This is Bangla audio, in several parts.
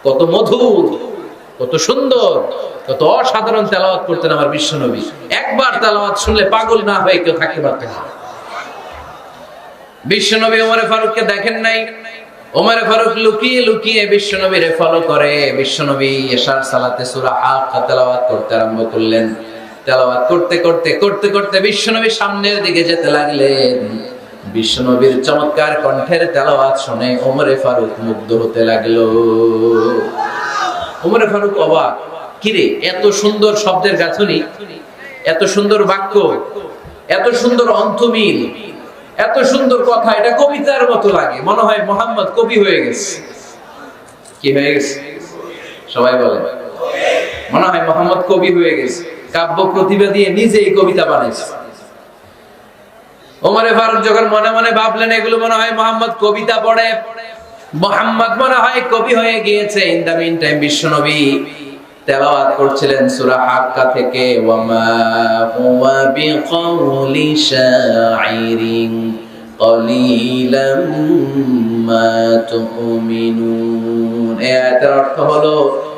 কত মধুর, কত সুন্দর, কত অসাধারণ তেলাওয়াত করতেন আমার বিশ্বনবী। একবার তেলাওয়াত শুনলে পাগল না হয়ে কেউ থাকতে পারতেন না। বিশ্বনবী ওমর ফারুককে দেখেন নাই, ওমর ফারুক লুকিয়ে লুকিয়ে বিশ্বনবীরে ফলো করে। বিশ্বনবী এশার সালাতে সূরা হাক্কা তেলাওয়াত করতে আরম্ভ করলেন। তেলাওয়াত করতে করতে করতে করতে বিশ্বনবী সামনের দিকে যেতে লাগলেন। বিশ্বনবীর চমৎকার কণ্ঠের তেলাওয়াত শুনে ওমর ফারুক মুগ্ধ হতে লাগলো। ওমর ফারুক অবাক, কিরে এত সুন্দর শব্দের গাঁথনি, এত সুন্দর বাক্য, এত সুন্দর অন্তমিল, এত সুন্দর কথা, এটা কবিতার মতো লাগে। মনে হয় মুহাম্মদ কবি হয়ে গেছে। কি হয়ে গেছে সবাই বলে? মনে হয় মুহাম্মদ কবি হয়ে গেছে, কাব্য প্রতিভা দিয়ে নিজেই কবিতা বানাইছে। ওমর ফারুক যখন মনে মনে ভাবলেন এগুলো মনে হয় মুহাম্মদ কবিতা পড়ে, মুহাম্মদ মনে হয় কবি হয়ে গিয়েছে। ইন দা মিন টাইম বিশ্বনবী তেলাওয়াত করছিলেন সূরা হাক্কা থেকে, ওয়ামা হুয়া বিকাউলি শাইরিন ক্বালিলাম মা তুমিনুন। এর অর্থ হলো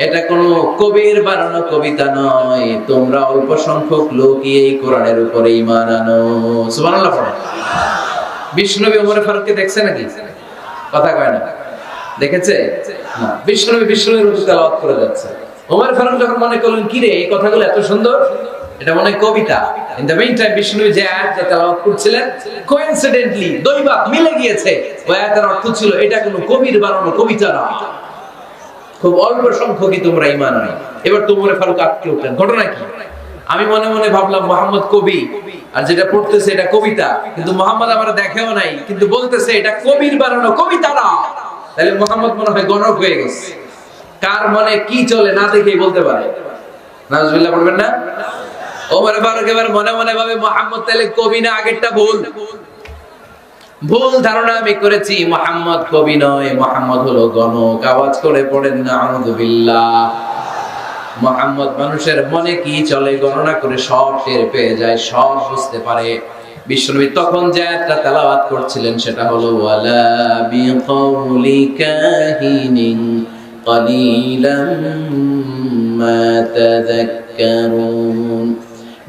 এটা কোনো কবির বানানো কবিতা নয়, তোমরা অল্প সংখ্যক লোকই এই কোরআনের উপরে ঈমান আনো। সুবহানাল্লাহ পড়ে। বিশ্বনবী ওমর ফারুককে দেখছে নাকি? কথা কয় না, দেখেছে না? বিশ্বনবীর উপর তেলাওয়াত করে যাচ্ছে। ওমর ফারুক যখন মনে করলেন কিরে এই কথাগুলো এত সুন্দর, এটা মনে হয় কবিতা। ইন দ্য মিন টাইম বিশ্বনবী যে আয়াতটা তেলাওয়াত করছিলেন, কোইন্সিডেন্টলি দৈবাত মিলে গিয়েছে। ওই আয়াতের অর্থ ছিল এটা কোনো কবির বানানো কবিতা না, খুব অল্প সংখ্যকই তোমরা ঈমান আনো। এবার তো ওমর ফারুক আটকে উঠলেন, ঘটনা কি? আমি মনে মনে ভাবলাম মুহাম্মদ কবি, আর যেটা পড়তেছে এটা কবিতা, কিন্তু মুহাম্মদ আমার দেখেও নাই, কিন্তু বলতেছে এটা কবির বানানো কবিতা না। তাহলে মুহাম্মদ মনে হয় গণক হয়ে গেছে। কার মনে কি চলে না দেখেই বলতে পারে। নাউজুবিল্লাহ পড়বেন না? ওমর ফারুক এবার মনে মনে ভাবে মুহাম্মদ তাহলে কবি না, আগেরটা ভুল ধারণা আমি করেছি। মুহাম্মদ কবি নয়, মুহাম্মদ হলো গণক। আওয়াজ করে পড়েন না আউযুবিল্লাহ। মুহাম্মদ মানুষের মনে কি চলে গণনা করে সব টের পেয়ে যায়, সব বুঝতে পারে। বিশ্বনবী তখন যে আয়াতটা তেলাওয়াত করছিলেন সেটা হলো ওয়ালা বিকাউলি কাহিনিন ক্বালিলাম মা তাযাক্কারুন।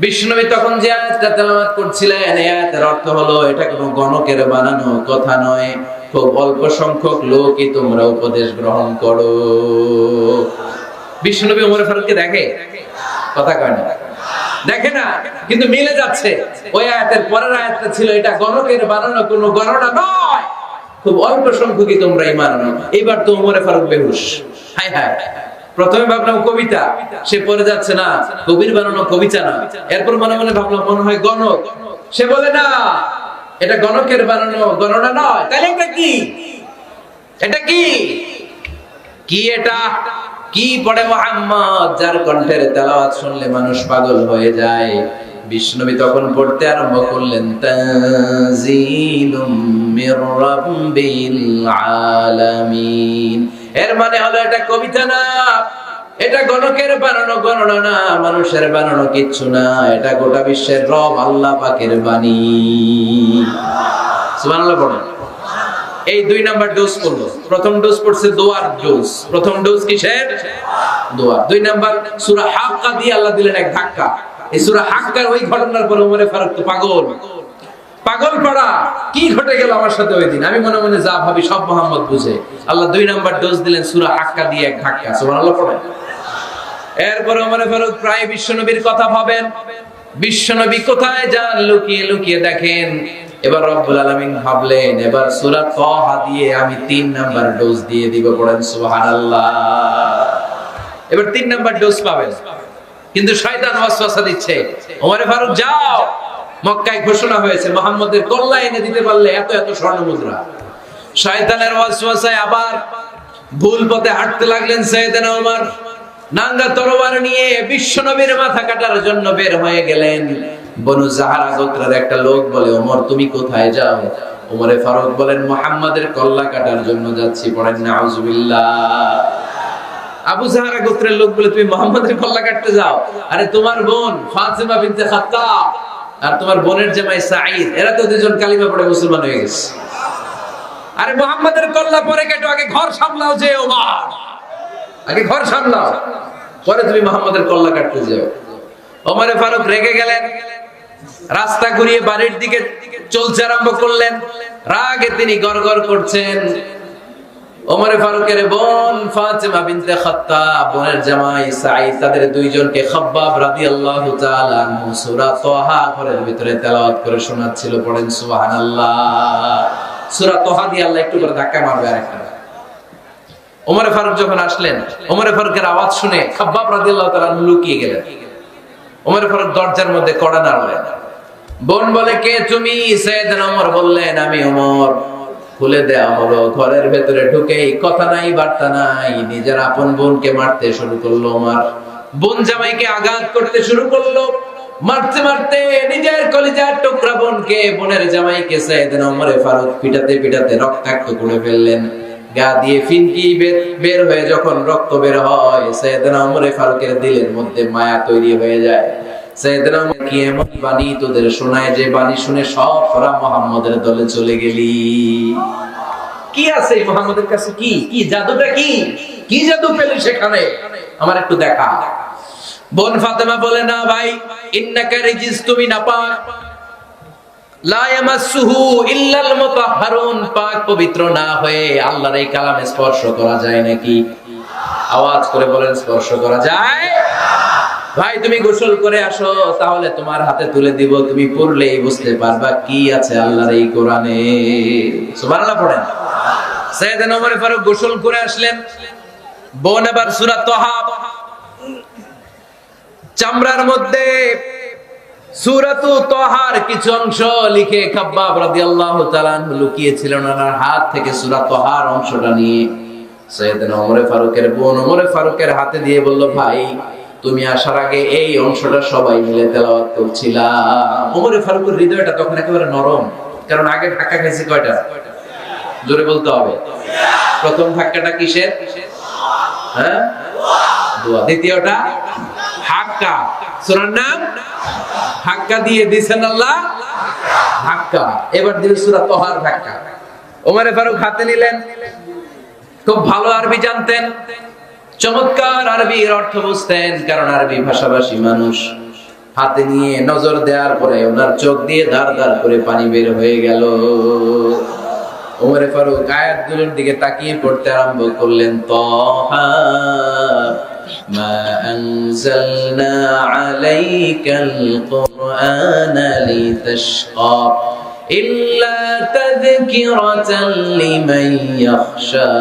বিশ্বনবী তখন যে আয়াতটা তেলাওয়াত করছিলেন এই আয়াতের অর্থ হলো এটা কোনো গণকের বানানো কথা নয়, খুব অল্প সংখ্যক লোকই তোমরা উপদেশ গ্রহণ করো। বিশ্বনবী ওমর ফারুককে দেখে? কথা কয় না, দেখে না, কিন্তু মিলে যাচ্ছে। ওই আয়াতের পরের আয়াতটা ছিল এটা গণকের বানানো কোনো গণনা নয়, খুব অল্প সংখ্যকই তোমরা ঈমান আনো। এবার তো ওমর ফারুক বেহুশ। হায় হায়, প্রথমে ভাবলাম কবিতা, সে পড়ে যাচ্ছে না কবির বানানো কবিতা না। এরপর মনে মনে ভাবলাম মনে হয় গণক, সে বলে না এটা গণকের বানানো গণনা নয়। তাহলে এটা কি? এটা কি কি এটা কি পড়ে মুহাম্মদ, যার কণ্ঠের তেলাওয়াত শুনলে মানুষ পাগল হয়ে যায়। বিশ্বনবী তখন পড়তে আরম্ভ করলেন তানজিলুম মির রাব্বিল আলামিন। এর মানে হলো এটা কবিতা না, এটা গণকের বানানো গণনা না, মানুষের বানানো কিচ্ছু না, এটা গোটা বিশ্বের রব আল্লাহ পাকের বাণী। সুবহানাল্লাহ পড়েন। এই 2 নাম্বার ডোজ পড়লো। প্রথম ডোজ পড়ছে দোয়ার ডোজ। প্রথম ডোজ কিসের? দোয়া। 2 নাম্বার সূরা হাক্কা দিয়ে আল্লাহ দিলেন এক ধাক্কা। এই সূরা হাক্কার ওই ঘটনার পর ওমর ফারুক তো পাগল পড়া, কি ঘটে গেল আমার সাথে ওই দিন। আমি মনে মনে যা ভাবি সব মুহাম্মদ বুঝে। আল্লাহ 2 নাম্বার ডোজ দিলেন সূরা হাক্কা দিয়ে এক ধাক্কা। সুবহানাল্লাহ পড়েন। এরপর ওমর ফারুক প্রায় বিশ্বনবীর কথা ভাবেন, বিশ্বনবী কোথায় যান লুকিয়ে লুকিয়ে দেখেন। এবার রব্বুল আলামিন ভাবলেন এবার সূরা তাহা দিয়ে আমি 3 নাম্বার ডোজ দিয়ে দিব। পড়েন সুবহানাল্লাহ। এবার 3 নাম্বার ডোজ পাবেন, কিন্তু শয়তান ওয়াসওয়াসা দিচ্ছে, ওমর ফারুক যাও, মক্কায় ঘোষণা হয়েছে মুহাম্মদের কল্লা এনে দিতে পারলে এত এত স্বর্ণ মুদ্রা। শয়তানের ওয়াসওয়াসায় আবার ভুল পথে হাঁটতে লাগলেন সাইয়েদনা ওমর। নাঙ্গা তরবারি নিয়ে বিশ্বনবীর মাথা কাটার জন্য বের হয়ে গেলেন। বনু জাহারা গোত্রের একটা লোক বলে ওমর তুমি কোথায় যাও? ওমরে ফারুক বলেন মুহাম্মাদের কল্লা কাটার জন্য যাচ্ছি। পড়েন নাউজুবিল্লাহ। আবু জাহারা গোত্রের লোক বলে তুমি মুহাম্মাদের কল্লা কাটতে যাও? আরে তোমার বোন ফাতিমা বিনতে খাত্তাব আর তোমার বোনের জামাই সাঈদ, এরা তো দুজন কালিমা পড়ে মুসলমান হয়ে গেছে। আরে মুহাম্মাদের কল্লা পরে কেটো, আগে ঘর সামলাও যে ওমর। আগে ঘর সামলাও, পরে তুমি মুহাম্মাদের কল্লা কাটতে যাও। ওমরে ফারুক রেগে গেলেন, রাস্তা ঘুরিয়ে বাড়ির দিকে চলতে আরম্ভ করলেন। রাগে তিনি গড়গড় করছেন। ওমরে ফারুকের বোন ফাতেমা বিনতে খাত্তাব, বোনের জামাই সাঈদ, তাদের দুইজনকে খাব্বাব রাদিয়াল্লাহু তাআলা আনহু সূরা তাহা ঘরের ভিতরে তেলাওয়াত করে শোনাচ্ছিল। পড়েন সুবহানাল্লাহ। সূরা তাহা দিয়ে আল্লাহ একটু করে ধাক্কা মারবে আরেকটা। ওমরে ফারুক যখন আসলেন, ওমরে ফারুকের আওয়াজ শুনে খাব্বাব রাদিয়াল্লাহু তাআলা আনহু লুকিয়ে গেলেন। ওমরে ফারুক দরজার মধ্যে কড়া নাড়লেন। বোন বলে, কে তুমি? সাইয়েদনা ওমর বললেন, আমি ওমর। খুলে দেয়া হলো। ঘরের ভেতরে ঢুকেই কথা নাই বার্তা নাই, নিজের আপন বোনকে মারতে শুরু করলো। ওমর বোন জামাইকে আঘাত করতে শুরু করলো। মারতে মারতে নিজের কলিজার টুকরা বোনকে, বোনের জামাইকে সাইয়েদনা ওমরে ফারুক পিটাতে পিটাতে রক্তাক্ত করে ফেললেন। গা দিয়ে ফিনকি বের হয়ে যখন রক্ত বের হয়, সাইয়েদনা ওমরে ফারুকের দিলের মধ্যে মায়া তৈরি হয়ে যায়। সাইয়েদনা ওমর, কি এমন বাণী তোদের শোনায় যে বাণী শুনে সব ওরা মুহাম্মাদের দলে চলে গেলি? কি আছে মুহাম্মাদের কাছে? কি কি জাদুটা? কি কি জাদু পেলি সেখানে? আমার একটু দেখা। বোন ফাতেমা বলে, না ভাই, ইন্নাকা রিজিস, তুমি নাপাক। লা ইয়ামাসসুহু ইল্লাল মুতাহহারুন, পাক পবিত্র না হয়ে আল্লাহর এই কালামে স্পর্শ করা যায় নাকি? আওয়াজ করে বলেন, স্পর্শ করা যায়? ভাই তুমি গোসল করে আসো, তাহলে তোমার হাতে তুলে দিব, তুমি পড়লেই বুঝতে পারবা কি আছে আল্লাহর এই কোরআনে। সুবহানাল্লাহ পড়েন। সাইয়েদনা ওমর ফারুক গোসল করে আসলেন। বোন আবার সূরা তাহা চামড়ার মধ্যে সূরাতু তাহার কিছু অংশ লিখে খাব্বাব রাদিয়াল্লাহু তাআলা আনহু লুকিয়েছিলেন ওনার হাত থেকে। সূরা তাহার অংশটা নিয়ে সাইয়েদনা ওমর ফারুকের বোন ওমর ফারুকের হাতে দিয়ে বলল, ভাই তুমি আসার আগে এই অংশটা সবাই মিলে তেলাওয়াত করছিলাম। ওমর ফারুকের হৃদয়টা তখন একেবারে নরম, কারণ আগে ধাক্কা খাইছে কয়টা? জোরে বলতে হবে। প্রথম ধাক্কাটা কিসের? হ্যাঁ, দোয়া। দ্বিতীয়টা হাক্কা, সূরার নাম হাক্কা দিয়ে দিয়েছেন আল্লাহ, হাক্কা। এবার দিল সূরা তাহার ধাক্কা। ওমর ফারুক হাতে নিলেন। খুব ভালো আরবি জানতেন, চমৎকার আরবির অর্থ বুঝতেন, কারণ আরবি ভাষাভাষী মানুষ। হাতে নিয়ে নজর দেওয়ার পরে ওনার চোখ দিয়ে ধার ধার করে পানি বের হয়ে গেল। ওমর ফারুক আয়াতগুলোর দিকে তাকিয়ে পড়তে আরম্ভ করলেন। তাহা মা আনজালনা আলাইকাল কুরআনা লিতাশকা ইল্লা তাযকিরাতান লিমান ইয়াখশা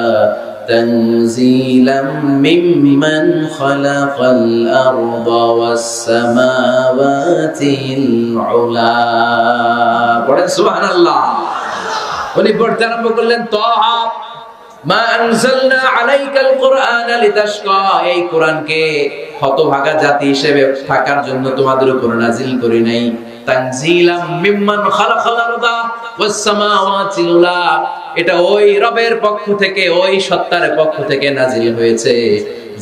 تنزيلا ممن خلق الأرض والسماوات العلا। পড়েন সুবহানাল্লাহ। উনি পড়তে আরম্ভ করলেন, তাহা মা আনজালনা আলাইকাল কুরআনা লিতাশকা, এই কোরআনকে হতভাগা জাতি হিসেবে থাকার জন্য তোমাদের উপর নাজিল করি নাই। তানজিলাম মিম্মান খালাকাল আরদা ওয়াস সামাওয়াতিল উলা, এটা ওই রবের পক্ষ থেকে, ওই সত্তার পক্ষ থেকে নাজিল হয়েছে,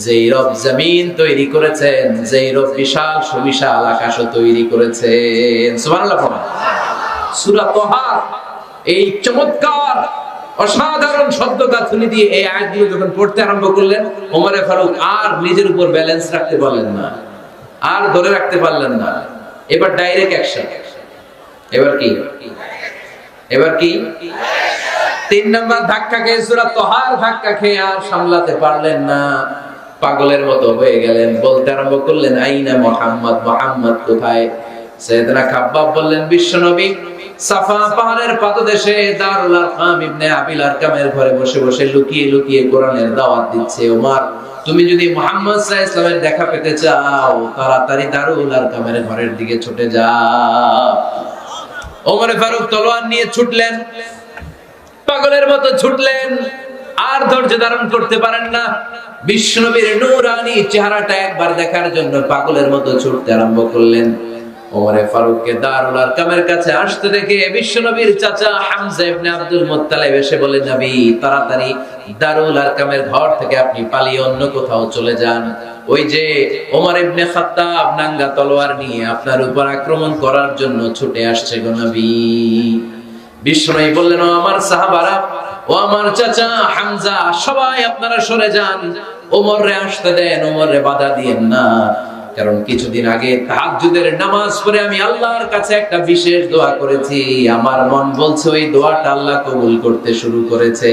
যেই রব জমিন তৈরি করেছেন, যেই রব বিশাল সুবিশাল আকাশও তৈরি করেছেন। সুবহানাল্লাহ। সূরা তাহা এই চমৎকার অসাধারণ শব্দ গাঁথুনি দিয়ে এই আয়াতগুলো যখন পড়তে আরম্ভ করলেন, ওমর ফারুক আর নিজের উপর ব্যালেন্স রাখতে পারলেন না, আর ধরে রাখতে পারলেন না। এবার ডাইরেক্ট অ্যাকশন। এবার কি? এবার কি? 3 নাম্বার ধাক্কা খেয়ে, সূরা তাহার ধাক্কা খেয়ে আর সামলাতে পারলেন না, পাগলের মতো হয়ে গেলেন। বলতে আরম্ভ করলেন, আইনা মুহাম্মদ, মুহাম্মদ কোথায়? সাইয়েদনা খাব্বাব বললেন, বিশ্বনবী সাফা পাহাড়ের পাদদেশে দারুল আরকাম ইবনে আবিল আরকামের ঘরে বসে বসে লুকিয়ে লুকিয়ে কোরআনের দাওয়াত দিচ্ছে। ওমর, তুমি যদি মুহাম্মদ সাল্লাল্লাহু আলাইহি ওয়াসাল্লামের দেখা পেতে চাও, তাড়াতাড়ি দারুল আরকামের ঘরের দিকে ছুটে যাও। ওমর ফারুক তলোয়ার নিয়ে ছুটলেন, পাগলের মতো ছুটলেন, আর ধৈর্য ধারণ করতে পারেন না। বিশ্বনবীর নূরানী চেহারাটা একবার দেখার জন্য পাগলের মতো ছুটতে আরম্ভ করলেন। ওমর ফারুককে দারুল আরকামের কাছে আসতে দেখে বিশ্বনবীর চাচা হামজা ইবনে আব্দুল মুত্তালিব এসে বলে, নবী তাড়াতাড়ি দারুল আরকামের ঘর থেকে আপনি পালিয়ে অন্য কোথাও চলে যান। ওই যে ওমর ইবনে খাত্তাব নাঙ্গা তলোয়ার নিয়ে আপনার উপর আক্রমণ করার জন্য ছুটে আসছে গো নবী। বিশ্বনবী বললেন, ও আমার সাহাবারা, ও আমার চাচা হামজা, সবাই আপনারা সরে যান। ওমরে আসতে দেন, ওমরে বাধা দিয়েন না। কারণ কিছুদিন আগে তাহাজ্জুদের নামাজ পড়ে আমি আল্লাহর কাছে একটা বিশেষ দোয়া করেছি, আমার মন বলছে ওই দোয়াটা আল্লাহ কবুল করতে শুরু করেছে।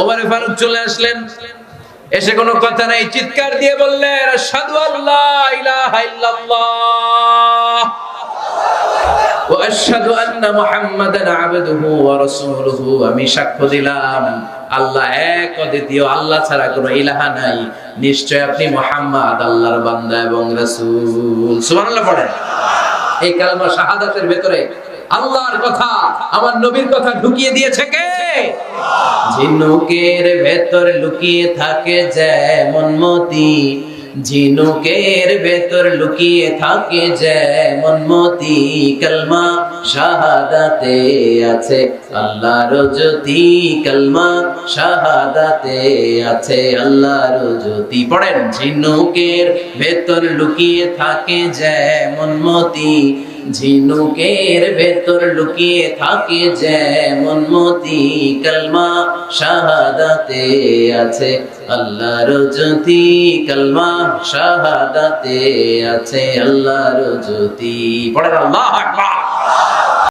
ওমরে ফারুক চলে আসলেন, এসে কোনো কথা নাই, চিৎকার দিয়ে বললেন আশহাদু আল্লা ইলাহা ইল্লাল্লাহ ওয়া আশহাদু আন্না মুহাম্মাদান আবদুহু ওয়া রাসূলুহু। আমি সাক্ষ্য দিলাম আল্লাহ এক, অদ্বিতীয়, আল্লাহ ছাড়া কোনো ইলাহা নাই, নিশ্চয় আপনি মুহাম্মদ আল্লাহর বান্দা এবং রাসূল। সুবহানাল্লাহ পড়েন। এই কালেমা শাহাদাতের ভেতরে আল্লাহর কথা, আমার নবীর কথা ঢুকিয়ে দিয়েছে কে? ঝিনুকের ভেতর লুকিয়ে থাকে যেমন মতি, ঝিনুকের ভেতর লুকিয়ে থাকে যেমন মতি, কালমা শাহাদাতে আছে আল্লাহর জ্যোতি, কালমা শাহাদাতে আছে আল্লাহর জ্যোতি। পড়েন, ঝিনুকের ভেতর লুকিয়ে থাকে যেমন মতি, ঝিনুকের ভেতর লুকিয়ে থাকে যেমন মতি, কালমা শাহাদাতে আছে আল্লাহর জ্যোতি, কালমা শাহাদাতে আছে আল্লাহর জ্যোতি। পড়েন আল্লাহু আকবার।